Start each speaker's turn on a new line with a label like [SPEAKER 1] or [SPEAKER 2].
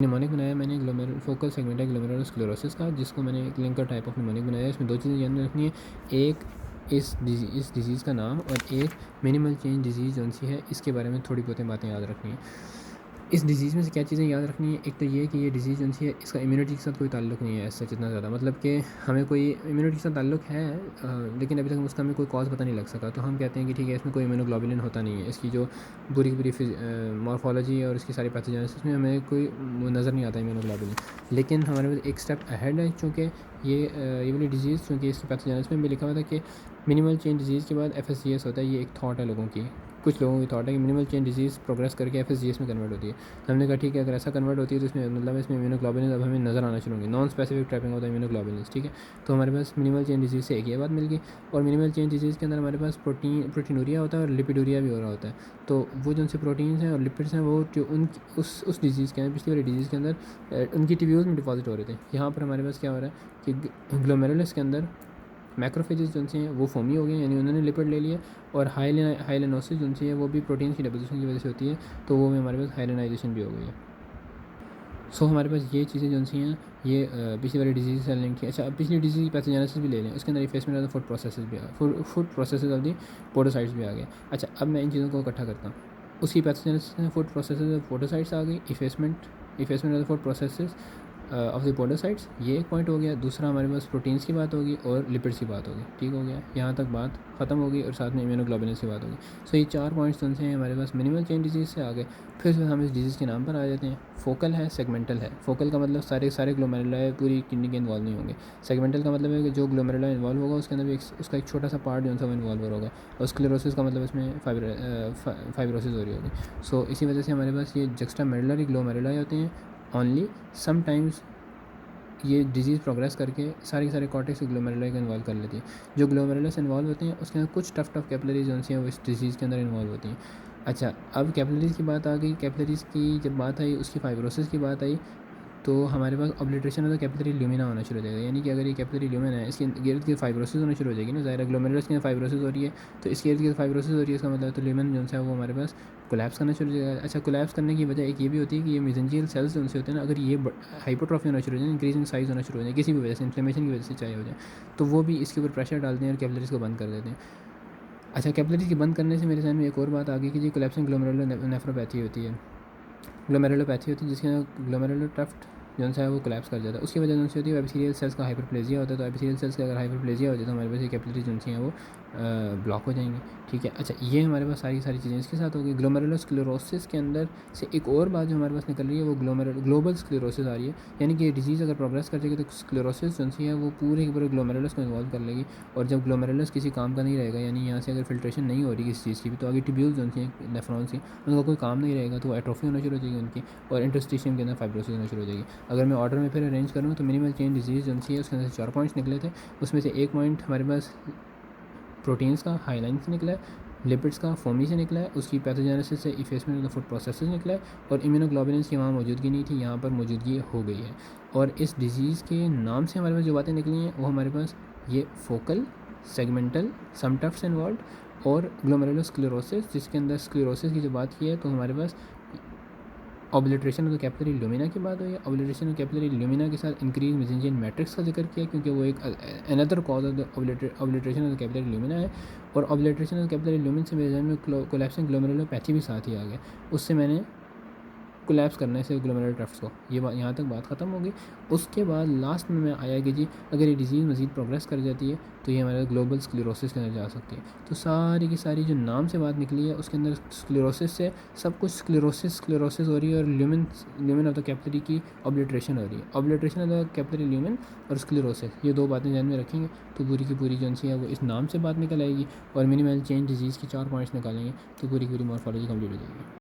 [SPEAKER 1] Mnemonic बनाया मैंने glomerular focal segmental glomerular sclerosis का, जिसको मैंने एक लिंकर टाइप ऑफ निमोनिक बनाया है। इसमें 2 चीज़ें ध्यान में रखनी है, एक इस डिज़ीज़ का नाम और एक मिनिमल चेंज डिज़ीज़ कौन सी है, इसके बारे में थोड़ी बहुत बातें याद रखनी है। इस डिज़ीज़ में से क्या चीज़ें याद रखनी है, एक तो ये कि ये डिज़ीज़ कौन सी है, इसका इम्यूनिटी के साथ कोई ताल्लुक नहीं है ऐसा जितना ज़्यादा, मतलब कि हमें कोई इम्यूनिटी के साथ ताल्लुक है, लेकिन अभी तक उसका हमें कोई कॉज पता नहीं लग सका। तो हम कहते हैं कि ठीक है, इसमें कोई इम्यूनोग्लोबुलिन होता नहीं है। इसकी जो पूरी की पूरी मॉर्फोलॉजी और इसकी सारी पैथोजेनेसिस में हमें कोई नज़र नहीं आता इम्यूनोग्लोबुलिन। लेकिन हमारे पास एक स्टेप अहेड है, चूँकि ये वाली डिज़ीज़, चूँकि इसकी पैथोजेनेसिस में भी लिखा हुआ था कि मिनिमल चेंज डिज़ीज़ के बाद FSGS होता है। ये एक थॉट है लोगों की, कुछ लोगों की थॉट है कि मिनिमल चेंज डिज़ीज़ प्रोग्रेस करके FSGS में कन्वर्ट होती है। तो हमने कहा ठीक है, अगर ऐसा कन्वर्ट होती है तो इसमें मतलब इसमें इम्यूनोग्लोबुलिन अब हमें नज़र आना शुरू होंगे, नॉन स्पेसिफिक ट्रैपिंग होता है इम्यूनोग्लोबुलिन, ठीक है। तो हमारे पास मिनिमल चेंज डिज़ीज़ से एक ये बात मिल गई, और मिनिमल चेंज डिज़ीज़ के अंदर हमारे पास प्रोटीनूरिया होता है और लिपिडूरिया भी हो रहा होता है। तो वो जो उनसे प्रोटीन्स हैं और लिपिड्स हैं, वो जो उस डिज़ीज़ के अंदर, पिछली वाली डिज़ीज़ के अंदर उनकी ट्यूब्यूल्स में डिपॉजिट हो रहे थे। यहाँ पर हमारे पास क्या हो रहा है कि ग्लोमेरुलस के अंदर मैक्रोफेजेस जो हैं वो फोमी हो गए, यानी उन्होंने लिपिड ले लिया, और हाइलेनोसिस जो है वो भी प्रोटीन की डिपोजिशन की वजह से होती है, तो वो में हमारे पास हाइलेनाइजेशन भी हो गई है। सो हमारे पास ये चीज़ें जो हैं ये पिछली वाली डिजीज़ से लिंक है। अच्छा, अब पिछली डिजीज़ पैथोजेनेसिस भी ले लें, उसके अंदर effacement of the foot processes भी foot processes of the podocytes भी आ गए। अच्छा, अब मैं इन चीज़ों को इकट्ठा करता हूँ। उसकी pathogenesis foot processes of podocytes आ गई, effacement of the foot processes of the podocytes, ये एक पॉइंट हो गया। दूसरा हमारे पास प्रोटीन्स की बात होगी और लिपिड्स की बात होगी, ठीक हो गया, यहाँ तक बात ख़त्म होगी, और साथ में इम्यूनोग्लोबुलिन्स की बात होगी। सो ये 4 पॉइंट्स जो हैं हमारे पास मिनिमल चेन डिजीज़ से आ गए। फिर हम इस डिजीज़ के नाम पर आ जाते हैं। फोकल है, सेगमेंटल है। फोकल का मतलब सारे ग्लोमेरुला पूरी किडनी के इन्वॉल्व नहीं होंगे। सेगमेंटल का मतलब है कि जो ग्लोमेरुला इन्वॉल्व होगा उसके अंदर भी उसका एक छोटा सा पार्ट जो है वो इन्वॉल्व होगा, और स्क्लेरोसिस का मतलब इसमें फाइब्रोसिस हो रही होगी। सो इसी वजह से हमारे पास ये जक्स्ट्रा मेडुलरी ग्लोमेरुला होते हैं ओनली। समटाइम्स ये डिजीज़ प्रोग्रेस करके सारे कॉर्टेक्स ग्लोमेरुला को इन्वॉल्व कर लेती है। जो ग्लोमेरुला से इन्वॉल्व होते हैं उसके अंदर कुछ टफ कैपिलरीज जो हैं वो इस डिजीज़ के अंदर इन्वॉल्व होती हैं। अच्छा, अब कैपिलरीज़ की बात आ गई। कैपिलरीज़ की जब बात आई, उसकी फाइब्रोसिस की बात आई, तो हमारे पास ऑब्लिट्रेशन ऑफ द कैपिलरी ल्यूमिना होना शुरू हो जाएगा। यानी कि अगर ये कैपिलरी ल्यूमिना है, इसके गिर्द गिर्द फाइब्रोसिस होना शुरू हो जाएगी ना, ज़ाहिर है ग्लोमेरुलस के अंदर फाइब्रोसिस हो रही है, तो इसके इर्द गिर्द फाइब्रोसिस हो रही है, इसका मतलब तो ल्यूमिन जो है वो हमारे पास कोलैप्स करना शुरू हो जाएगा। अच्छा, कोलैप्स करने की वजह एक ये भी होती है कि ये मेसेंजियल सेल्स जो होते हैं ना, अगर ये हाइपोट्रॉफी होना शुरू हो जाए, इंक्रीजिंग साइज़ होना शुरू हो जाए, किसी भी वजह से, इन्फ्लेमेशन की वजह से चाहे हो जाए, तो वो भी इसके ऊपर प्रेशर डालते हैं और कैपिलरीज़ को बंद कर देते हैं। अच्छा, कैपिलरीज़ के बंद करने से मेरे ज़हन में एक और बात आ गई कि जी कोलैप्सिंग ग्लोमेरुलर नेफ्रोपैथी होती है, ग्लोमेरुलोपैथी होती है, जिसके अंदर ग्लोमेरुलर ट्रफ्ट जो है वो कोलैप्स कर जाता है। उसकी वजह से होती है एपिथेलियल सेल्स का हाइपरप्लेजिया होता है। तो एपिथेलियल सेल्स का अगर हाइपरप्लेजिया हो जाए तो हमारे पास ये कैपिलरीज जो हैं वो ब्लॉक हो जाएंगी, ठीक है। अच्छा, ये हमारे पास सारी चीज़ें इसके साथ होगी। ग्लोमेरुलर स्क्लेरोसिस के अंदर से एक और बात जो हमारे पास निकल रही है वो ग्लोबल स्क्लेरोसिस आ रही है, यानी कि ये डिजीज़ अगर प्रोग्रेस कर जाएगी तो स्क्लेरोसिस जो है वो पूरे के पूरे ग्लोमेरुलस को इन्वॉल्व कर लेगी, और जब ग्लोमेरुलस किसी काम का नहीं रहेगा, यानी यहाँ से अगर फिल्ट्रेशन नहीं हो रही किसी चीज़ की भी, तो आगे ट्यूब्यूल्स जो हैं नेफ्रॉन्स की, उनका कोई काम नहीं रहेगा, तो एट्रोफी होना शुरू हो जाएगी उनकी, और इंटरस्टिशियम के अंदर फाइब्रोसिस होना शुरू हो जाएगी। अगर मैं ऑर्डर में फिर अरेंज करूँ तो मिनिमल चेन डिजीज़ जो है उसके अंदर 4 पॉइंट्स निकले थे। उसमें से एक पॉइंट हमारे पास प्रोटीन्स का हाइलाइन से निकला है, लिपिड्स का फोमी से निकला है, उसकी पैथोजेनेसिस से effacement of the foot processes निकला है, और इम्यूनोग्लोबुलिन्स की वहाँ मौजूदगी नहीं थी, यहाँ पर मौजूदगी हो गई है। और इस डिज़ीज़ के नाम से हमारे पास जो बातें निकली हैं वो हमारे पास ये फोकल, सेगमेंटल, सम टफ्ट्स इन्वॉल्व, और ग्लोमेरुलर स्क्लेरोसिस, जिसके अंदर स्क्लेरोसिस की जो बात की है तो हमारे पास ऑब्लिट्रेशन ऑफ द कैपिलरी ल्यूमिना की बात हुई है। ऑब्लिट्रेशन ऑफ कैपिलरी ल्यूमिना के साथ इंक्रीज मेसेंजियल मैट्रिक्स का जिक्र किया, क्योंकि वो एक another cause of the obliteration of the capillary lumina है। और ऑब्लिट्रेशन ऑफ कैपिलरी ल्यूमिन से मेरे जहन में कोलैप्सिंग ग्लोमेरुलोपैथी भी साथ ही आ गया, उससे मैंने कोलैप्स करने से ग्लोमेरुलर ट्रफ्ट्स को, ये बात यहाँ तक बात ख़त्म होगी। उसके बाद लास्ट में मैं आया कि जी अगर ये डिज़ीज़ मज़ीद प्रोग्रेस कर जाती है तो ये हमारे ग्लोबल स्क्लेरोसिस के अंदर जा सकती है। तो सारी की सारी जो नाम से बात निकली है उसके अंदर स्क्लेरोसिस से सब कुछ स्क्लेरोसिस हो रही है, और ल्यूमिन ऑफ द कैपिलरी की ऑब्लिट्रेशन हो रही है। ऑब्लिट्रेशन ऑफ द कैपिलरी ल्यूमिन और स्क्लेरोसिस, ये 2 बातें ध्यान में रखेंगे तो पूरी की पूरी जो है वो इस नाम से बात निकल आएगी, और मिनिमल चेंज डिजीज़ की 4 पॉइंट्स निकालेंगे तो पूरी की पूरी मॉर्फोलॉजी कंप्लीट हो जाएगी।